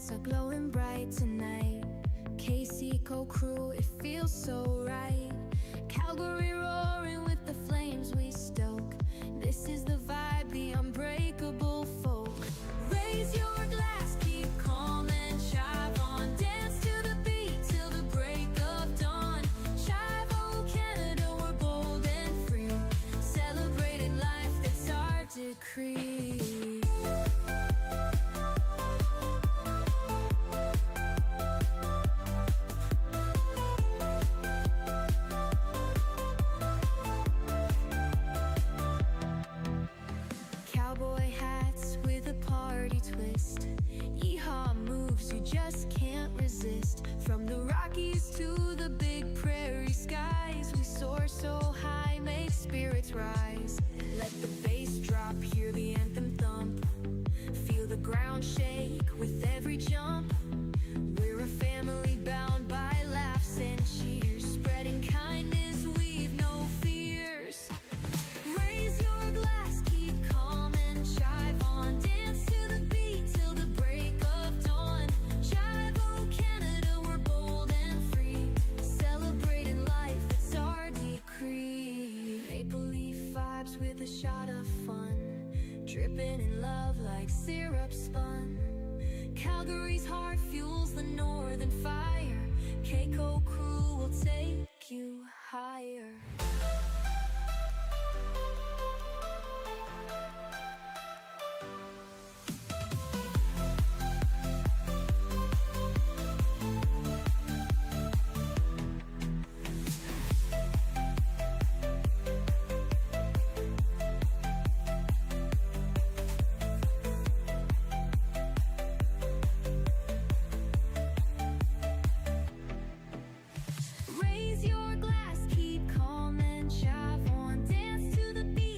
lights are glowing bright tonight. KCCO crew, it feels so right. Calgary roaring with the flames we stoke. This is the vibe, the unbreakable folk. Raise your glass, keep calm and chive on. Dance to the beat till the break of dawn. Chive, oh Canada, we're bold and free, celebrating life, that's our decree. Cowboy hats with a party twist, yeehaw moves you just can't resist. From the Rockies to the big prairie skies, we soar so high, make spirits rise. Let the bass drop, hear the anthem thump, feel the ground shake with every jump. We're a family bound by laughs and cheers, spreading kindness, we've no fears. Raise your glass, keep calm and chive on. Dance to the beat till the break of dawn. Chive, oh Canada, we're bold and free, celebrating life, it's our decree. Maple leaf vibes with a shot of fun, dripping in love like syrup spun. Calgary's heart fuels the northern fire. KCCO crew will take you higher. Raise your glass, keep calm and chive on. Dance to the beat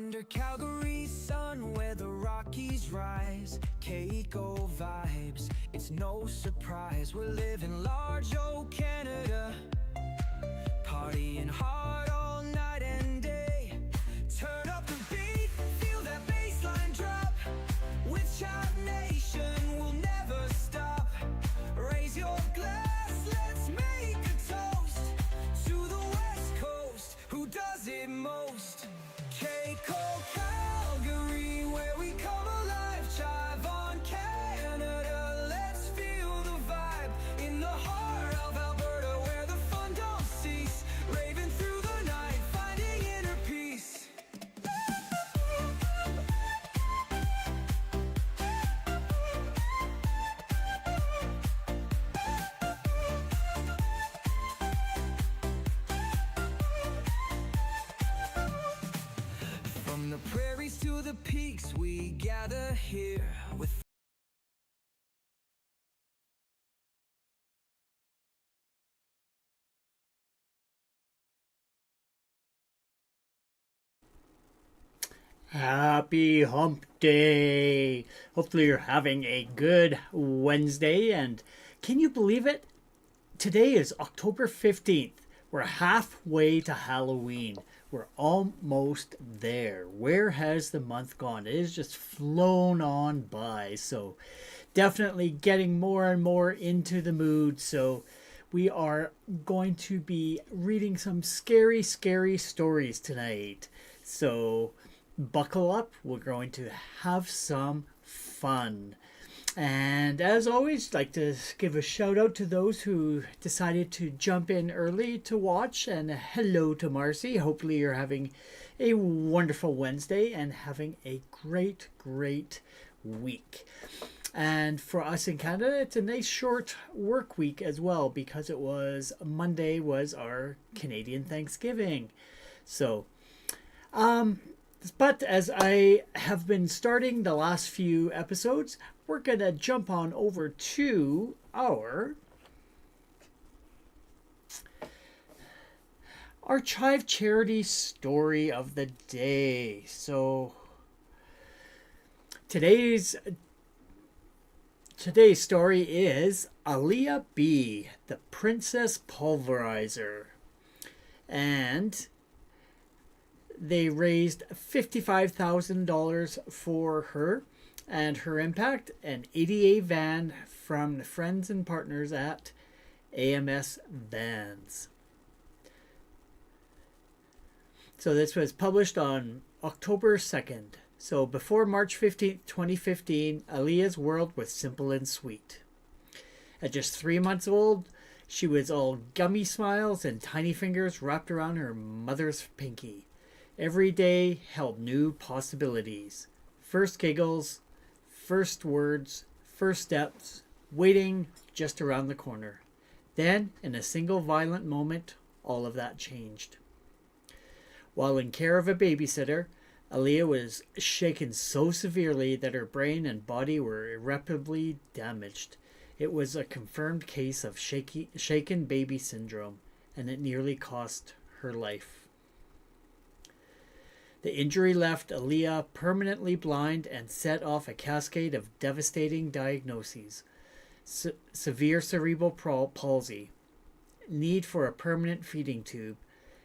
Under Calgary's sun where the Rockies rise, KCCO vibes, it's no surprise. We're living large, oh Canada, partying hard all night and day. Turn up the beat, feel that bassline drop. With Chive Nation, we'll never stop. Raise your glass, let's make a toast to the West Coast, who does it most. KCCO Calgary, where we come alive. Chive on Canada, let's feel the vibe. In the heart of Alberta, where the fun don't cease. Raving through the night, finding inner peace. From the prairies to the peaks, we gather here with Happy Hump Day! Hopefully you're having a good Wednesday, and can you believe it? Today is October 15th. We're halfway to Halloween. We're almost there. Where has the month gone? It has just flown on by. So definitely getting more and more into the mood. So we are going to be reading some scary, scary stories tonight. So buckle up. We're going to have some fun. And as always, I'd like to give a shout out to those who decided to jump in early to watch. And hello to Marcy. Hopefully you're having a wonderful Wednesday and having a great, great week. And for us in Canada, it's a nice short work week as well, because it was Monday was our Canadian Thanksgiving. So, but as I have been starting the last few episodes, we're going to jump on over to our Chive charity story of the day. So today's story is Aaliyah B., the Princess Pulverizer. And they raised $55,000 for her and her impact, an ADA van from friends and partners at AMS Vans. So this was published on October 2nd. So before March 15th, 2015, Aaliyah's world was simple and sweet. At just 3 months old, she was all gummy smiles and tiny fingers wrapped around her mother's pinky. Every day held new possibilities. First giggles, first words, first steps, waiting just around the corner. Then, in a single violent moment, all of that changed. While in care of a babysitter, Aaliyah was shaken so severely that her brain and body were irreparably damaged. It was a confirmed case of shaken baby syndrome, and it nearly cost her life. The injury left Aaliyah permanently blind and set off a cascade of devastating diagnoses. Severe cerebral palsy, need for a permanent feeding tube,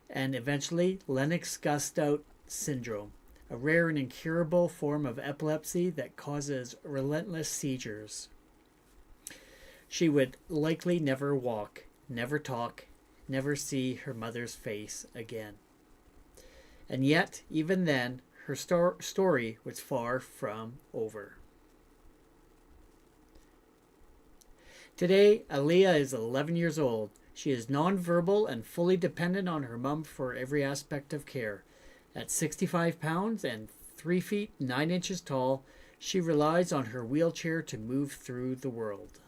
and eventually Lennox-Gastaut syndrome, a rare and incurable form of epilepsy that causes relentless seizures. She would likely never walk, never talk, never see her mother's face again. And yet, even then, her story was far from over. Today, Aaliyah is 11 years old. She is nonverbal and fully dependent on her mom for every aspect of care. At 65 pounds and 3 feet 9 inches tall, she relies on her wheelchair to move through the world.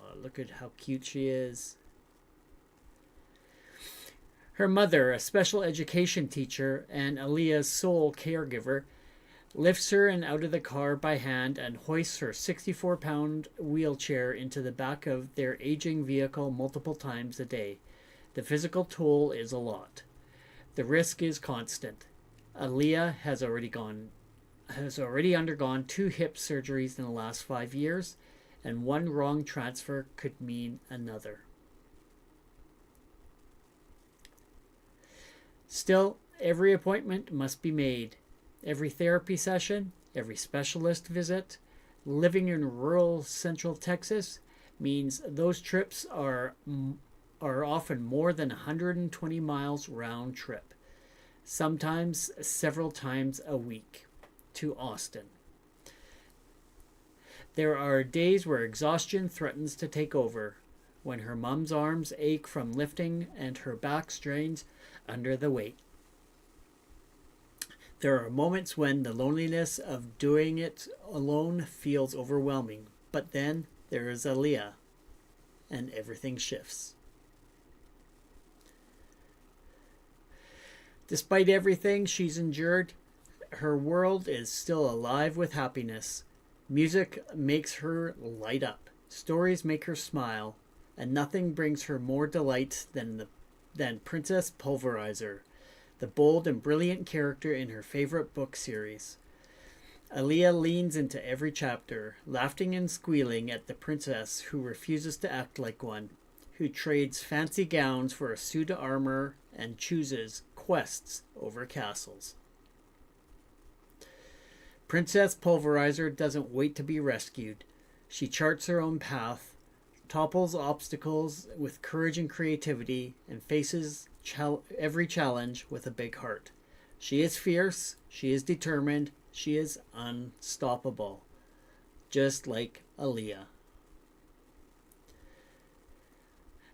Oh, look at how cute she is. Her mother, a special education teacher and Aaliyah's sole caregiver, lifts her and out of the car by hand and hoists her 64-pound wheelchair into the back of their aging vehicle multiple times a day. The physical toll is a lot. The risk is constant. Aaliyah has already undergone 2 hip surgeries in the last 5 years, and one wrong transfer could mean another. Still, every appointment must be made. Every therapy session, every specialist visit. Living in rural central Texas means those trips are often more than 120 miles round trip, sometimes several times a week, to Austin. There are days where exhaustion threatens to take over, when her mom's arms ache from lifting and her back strains under the weight. There are moments when the loneliness of doing it alone feels overwhelming, but then there is Aaliyah, and everything shifts. Despite everything she's endured, her world is still alive with happiness. Music makes her light up. Stories make her smile. And nothing brings her more delight than Princess Pulverizer, the bold and brilliant character in her favorite book series. Aaliyah leans into every chapter, laughing and squealing at the princess who refuses to act like one, who trades fancy gowns for a suit of armor and chooses quests over castles. Princess Pulverizer doesn't wait to be rescued. She charts her own path, topples obstacles with courage and creativity, and faces every challenge with a big heart. She is fierce, she is determined, she is unstoppable, just like Aaliyah.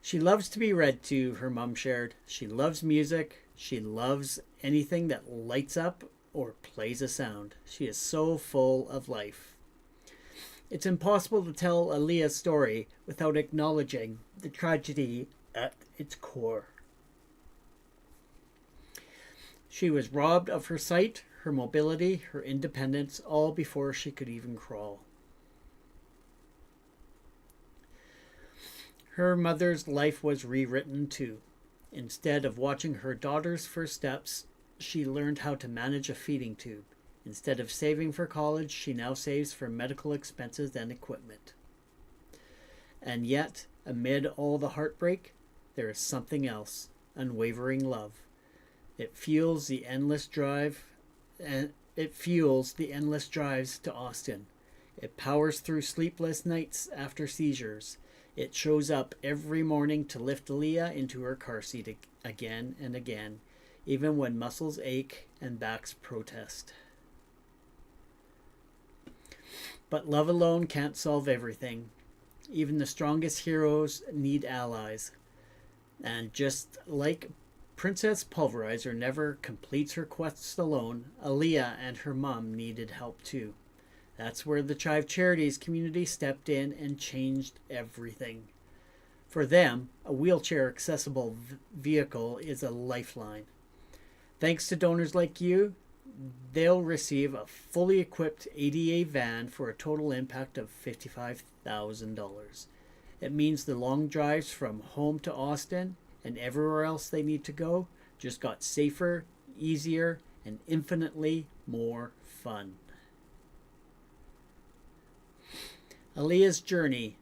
She loves to be read to, her mom shared. She loves music. She loves anything that lights up or plays a sound. She is so full of life. It's impossible to tell Aaliyah's story without acknowledging the tragedy at its core. She was robbed of her sight, her mobility, her independence, all before she could even crawl. Her mother's life was rewritten too. Instead of watching her daughter's first steps, she learned how to manage a feeding tube. Instead of saving for college, she now saves for medical expenses and equipment. And yet, amid all the heartbreak, there is something else, unwavering love. It fuels the endless drives to Austin. It powers through sleepless nights after seizures. It shows up every morning to lift Aaliyah into her car seat again and again, even when muscles ache and backs protest. But love alone can't solve everything. Even the strongest heroes need allies. And just like Princess Pulverizer never completes her quests alone, Aaliyah and her mom needed help too. That's where the Chive Charities community stepped in and changed everything. For them, a wheelchair-accessible vehicle is a lifeline. Thanks to donors like you, they'll receive a fully equipped ADA van for a total impact of $55,000. It means the long drives from home to Austin and everywhere else they need to go just got safer, easier, and infinitely more fun. Aaliyah's journey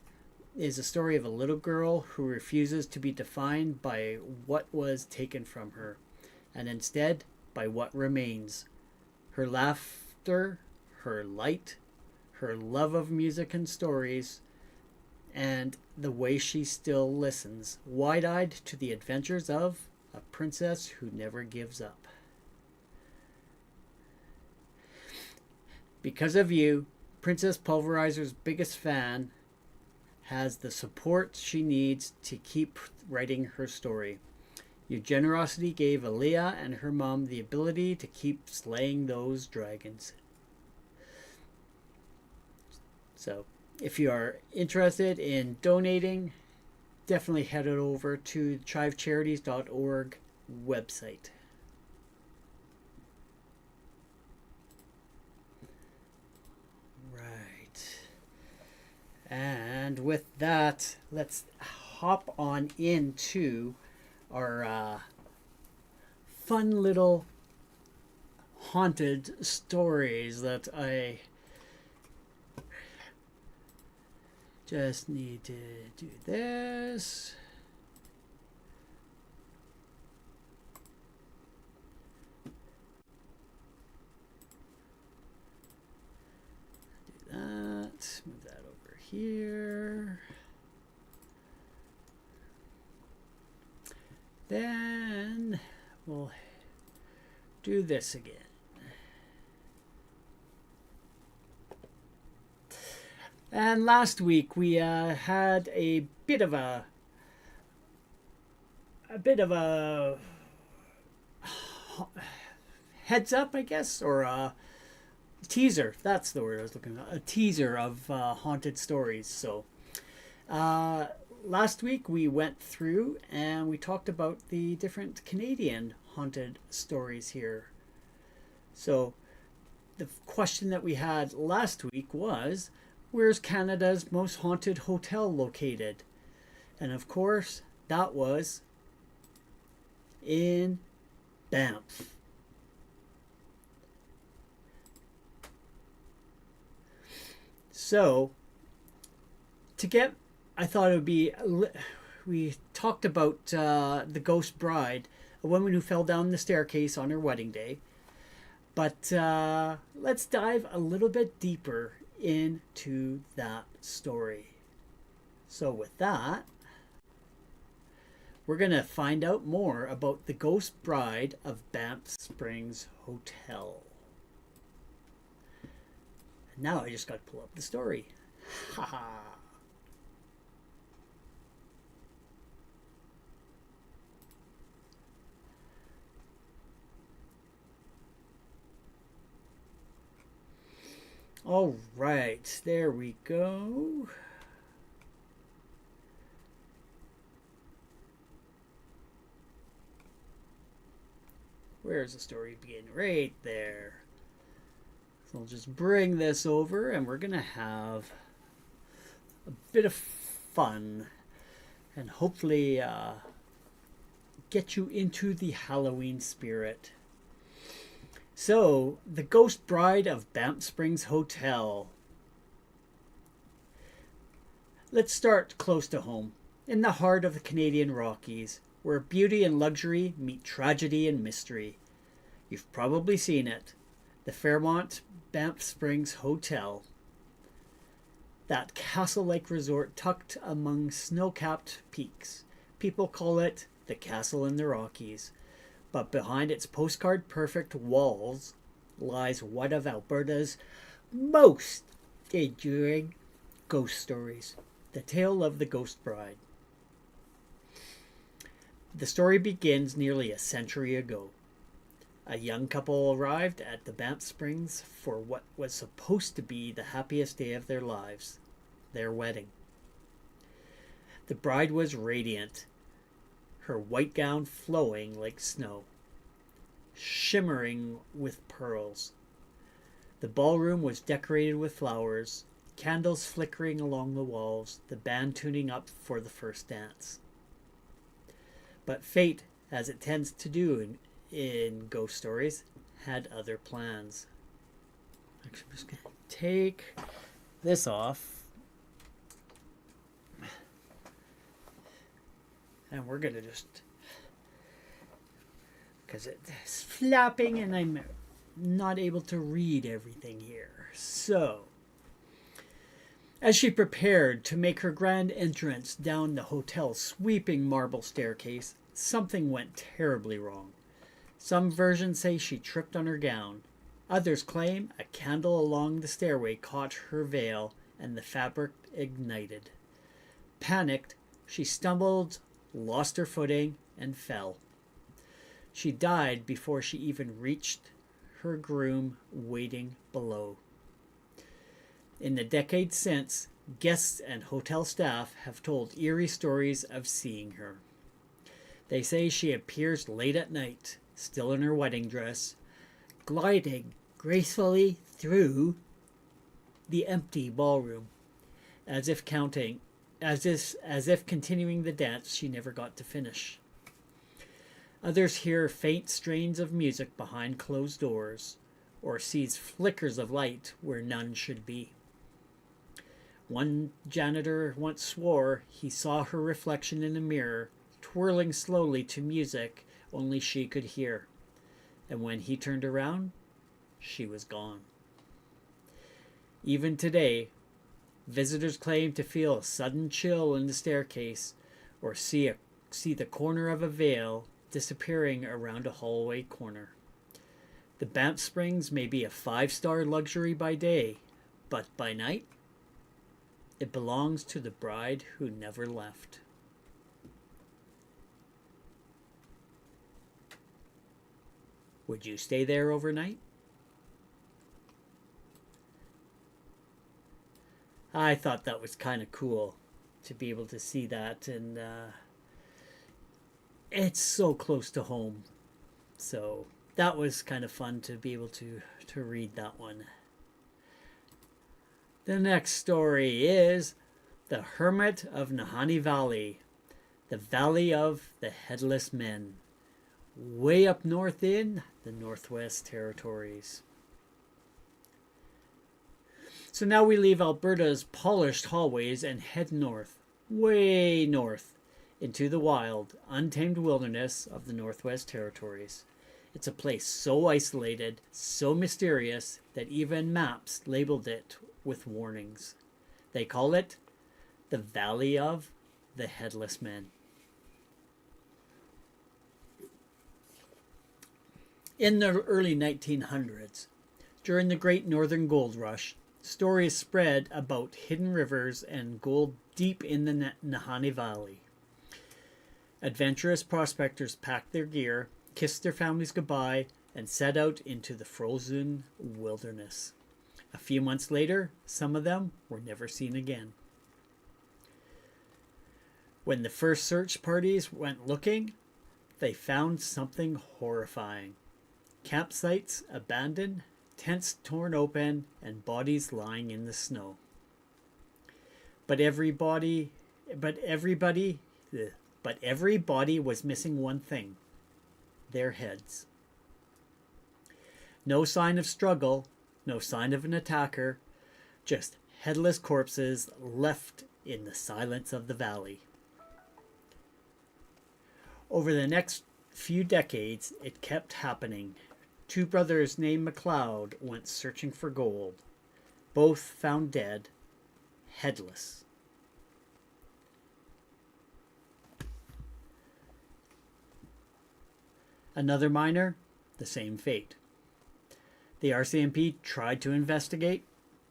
is a story of a little girl who refuses to be defined by what was taken from her, and instead by what remains. Her laughter, her light, her love of music and stories, and the way she still listens, wide-eyed to the adventures of a princess who never gives up. Because of you, Princess Pulverizer's biggest fan has the support she needs to keep writing her story. Your generosity gave Aaliyah and her mom the ability to keep slaying those dragons. So, if you are interested in donating, definitely head over to the chivecharities.org website. Right. And with that, let's hop on into our fun little haunted stories that I just need to do this. Do that. Move that over here. Then we'll do this again. And last week we had a bit of a heads up, I guess, or a teaser. That's the word I was looking at. A teaser of haunted stories. So last week we went through and we talked about the different Canadian haunted stories here. So the question that we had last week was, where's Canada's most haunted hotel located? And of course, that was in Banff. So, I thought it would be, we talked about the ghost bride, a woman who fell down the staircase on her wedding day. But let's dive a little bit deeper into that story. So with that, we're going to find out more about the ghost bride of Banff Springs Hotel. And now I just got to pull up the story. Haha. All right, there we go. Where's the story begin? Right there. So I'll just bring this over and we're going to have a bit of fun and hopefully get you into the Halloween spirit. So, the ghost bride of Banff Springs Hotel. Let's start close to home, in the heart of the Canadian Rockies, where beauty and luxury meet tragedy and mystery. You've probably seen it, the Fairmont Banff Springs Hotel. That castle-like resort tucked among snow-capped peaks. People call it the Castle in the Rockies. But behind its postcard-perfect walls lies one of Alberta's most enduring ghost stories, the tale of the Ghost Bride. The story begins nearly a century ago. A young couple arrived at the Banff Springs for what was supposed to be the happiest day of their lives, their wedding. The bride was radiant, her white gown flowing like snow, shimmering with pearls. The ballroom was decorated with flowers, candles flickering along the walls, the band tuning up for the first dance. But fate, as it tends to do in ghost stories, had other plans. Actually, I'm just going to take this off. And we're going to just, because it's flapping and I'm not able to read everything here. So, as she prepared to make her grand entrance down the hotel's sweeping marble staircase, something went terribly wrong. Some versions say she tripped on her gown. Others claim a candle along the stairway caught her veil and the fabric ignited. Panicked, she stumbled, lost her footing, and fell. She died before she even reached her groom waiting below. In the decades since, guests and hotel staff have told eerie stories of seeing her. They say she appears late at night, still in her wedding dress, gliding gracefully through the empty ballroom, as if continuing the dance she never got to finish. Others hear faint strains of music behind closed doors, or sees flickers of light where none should be. One janitor once swore he saw her reflection in a mirror, twirling slowly to music only she could hear. And when he turned around, she was gone. Even today, visitors claim to feel a sudden chill in the staircase or see the corner of a veil disappearing around a hallway corner. The Banff Springs may be a 5-star luxury by day, but by night, it belongs to the bride who never left. Would you stay there overnight? I thought that was kind of cool to be able to see that, and it's so close to home. So that was kind of fun to be able to read that one. The next story is The Hermit of Nahanni Valley, the Valley of the Headless Men, way up north in the Northwest Territories. So now we leave Alberta's polished hallways and head north, way north, into the wild, untamed wilderness of the Northwest Territories. It's a place so isolated, so mysterious, that even maps labeled it with warnings. They call it the Valley of the Headless Men. In the early 1900s, during the Great Northern Gold Rush, stories spread about hidden rivers and gold deep in the Nahanni Valley. Adventurous prospectors packed their gear, kissed their families goodbye, and set out into the frozen wilderness. A few months later, some of them were never seen again. When the first search parties went looking, they found something horrifying. Campsites abandoned, tents torn open, and bodies lying in the snow. But everybody was missing one thing: their heads. No sign of struggle, no sign of an attacker, just headless corpses left in the silence of the valley. Over the next few decades, it kept happening. Two brothers named MacLeod went searching for gold. Both found dead, headless. Another miner, the same fate. The RCMP tried to investigate,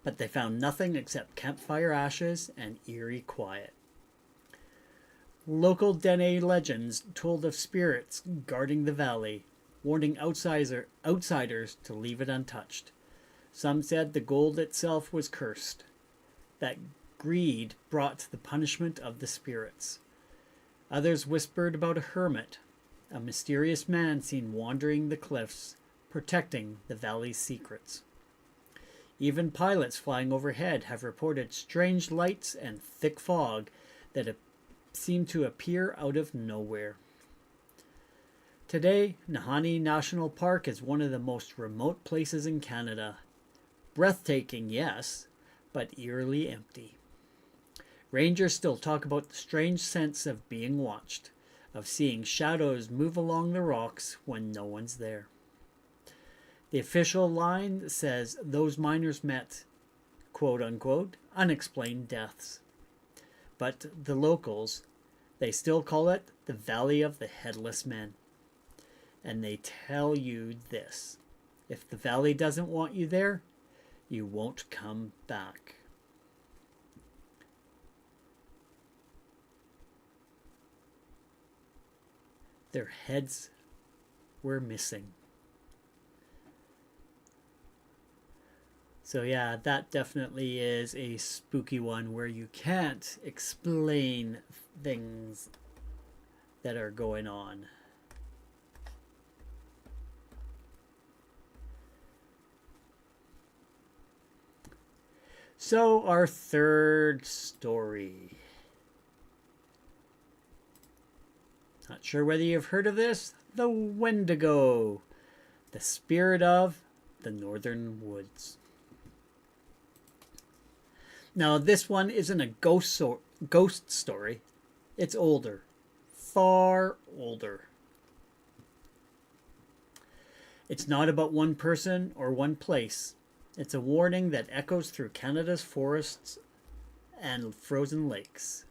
but they found nothing except campfire ashes and eerie quiet. Local Dene legends told of spirits guarding the valley, warning outsiders to leave it untouched. Some said the gold itself was cursed, that greed brought the punishment of the spirits. Others whispered about a hermit, a mysterious man seen wandering the cliffs, protecting the valley's secrets. Even pilots flying overhead have reported strange lights and thick fog that seem to appear out of nowhere. Today, Nahanni National Park is one of the most remote places in Canada. Breathtaking, yes, but eerily empty. Rangers still talk about the strange sense of being watched, of seeing shadows move along the rocks when no one's there. The official line says those miners met, quote-unquote, unexplained deaths. But the locals, they still call it the Valley of the Headless Men. And they tell you this: if the valley doesn't want you there, you won't come back. Their heads were missing. So yeah, that definitely is a spooky one where you can't explain things that are going on. So our third story. Not sure whether you've heard of this. The Wendigo, the spirit of the northern woods. Now, this one isn't a ghost story. It's older. Far older. It's not about one person or one place. It's a warning that echoes through Canada's forests and frozen lakes.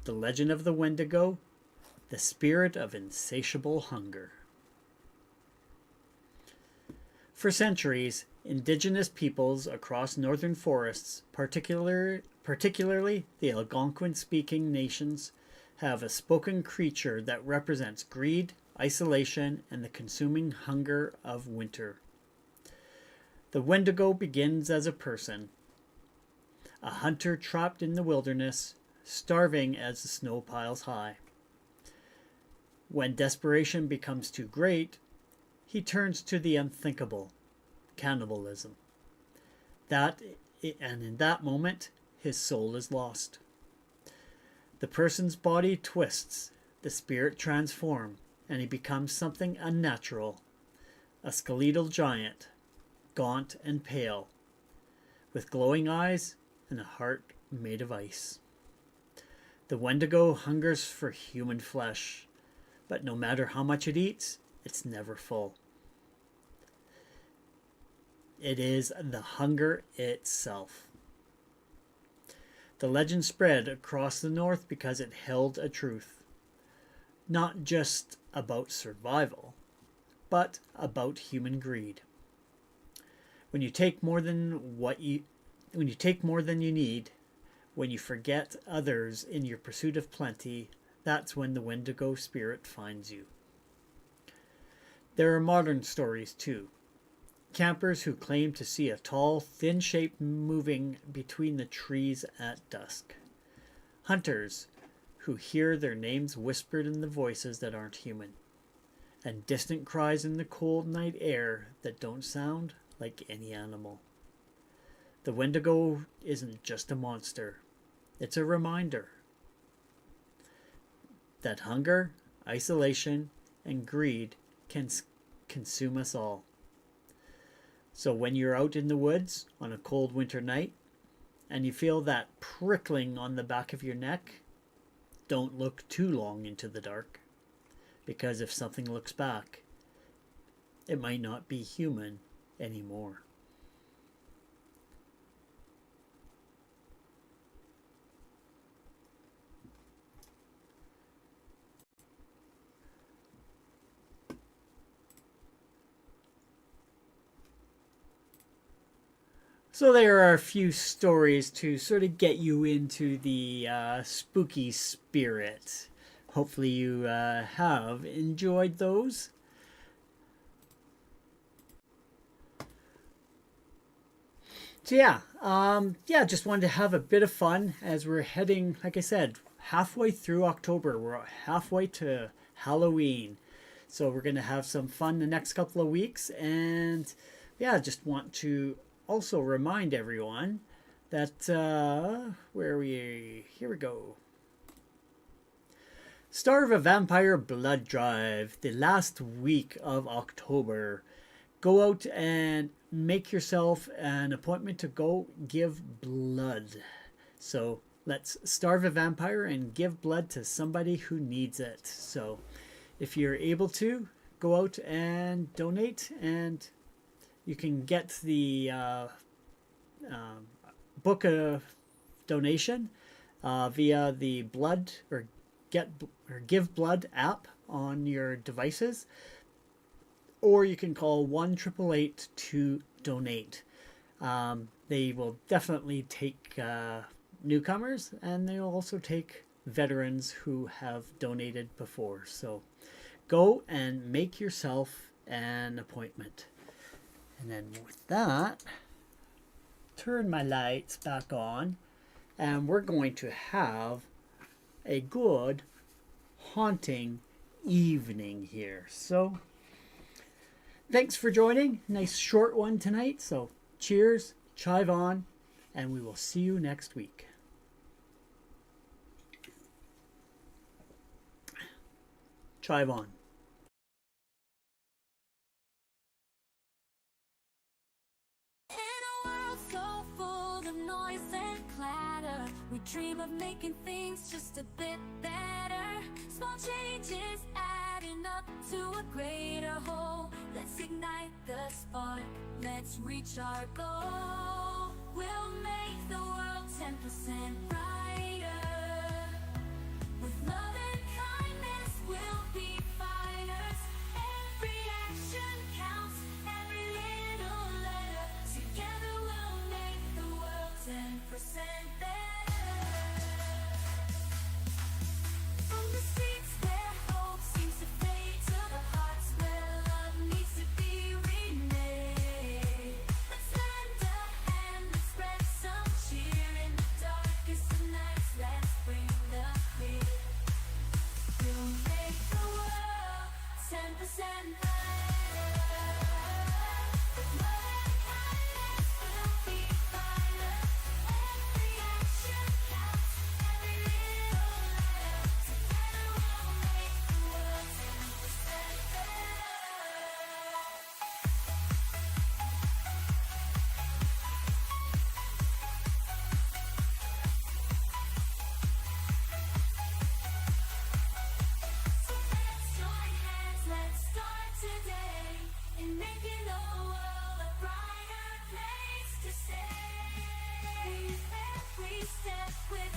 The legend of the Wendigo, the spirit of insatiable hunger. For centuries, Indigenous peoples across northern forests, particularly the Algonquin-speaking nations, have a spoken creature that represents greed, isolation, and the consuming hunger of winter. The Wendigo begins as a person, a hunter trapped in the wilderness, starving as the snow piles high. When desperation becomes too great, he turns to the unthinkable, cannibalism. And in that moment, his soul is lost. The person's body twists, the spirit transforms, and he becomes something unnatural, a skeletal giant, gaunt and pale, with glowing eyes and a heart made of ice. The Wendigo hungers for human flesh, but no matter how much it eats, it's never full. It is the hunger itself. The legend spread across the north because it held a truth, not just about survival, but about human greed. When you take more than you need, when you forget others in your pursuit of plenty, that's when the Wendigo spirit finds you. There are modern stories too. Campers who claim to see a tall, thin shape moving between the trees at dusk. Hunters who hear their names whispered in the voices that aren't human. And distant cries in the cold night air that don't sound like any animal. The Wendigo isn't just a monster. It's a reminder that hunger, isolation, and greed can consume us all. So when you're out in the woods on a cold winter night and you feel that prickling on the back of your neck, don't look too long into the dark. Because if something looks back, it might not be human anymore. So there are a few stories to sort of get you into the spooky spirit. Hopefully you have enjoyed those. So just wanted to have a bit of fun as we're heading, like I said, halfway through October. We're halfway to Halloween. So we're going to have some fun the next couple of weeks. And just want to also remind everyone that, here we go. Starve a Vampire Blood Drive, the last week of October. Go out and make yourself an appointment to go give blood. So let's starve a vampire and give blood to somebody who needs it. So if you're able to, go out and donate, and you can get the book a donation via the blood or give blood app on your devices, or you can call 1-888 to donate. They will definitely take newcomers, and they will also take veterans who have donated before. So go and make yourself an appointment. And then with that, turn my lights back on, and we're going to have a good haunting evening here. So thanks for joining. Nice short one tonight. So cheers, chive on, and we will see you next week. Chive on. In a world so full of noise and clatter, we dream of making things just a bit better. Small changes adding up to a greater whole. Let's ignite the spark, let's reach our goal. We'll make the world 10% brighter. With love and kindness, we'll be fighters. Every action counts, every little letter. Together we'll make the world 10% better. From the streets where hope seems to fade to the hearts where love needs to be remade. Let's lend a hand, let's spread some cheer in the darkest of nights. Let's bring the clear. We'll make the world 10% brighter. With love and kindness, we'll be fighters. Every action counts, every little letter. Together we'll make the world 10% better. So let's join hands, let's start today in making the world a brighter place to stay. Every step with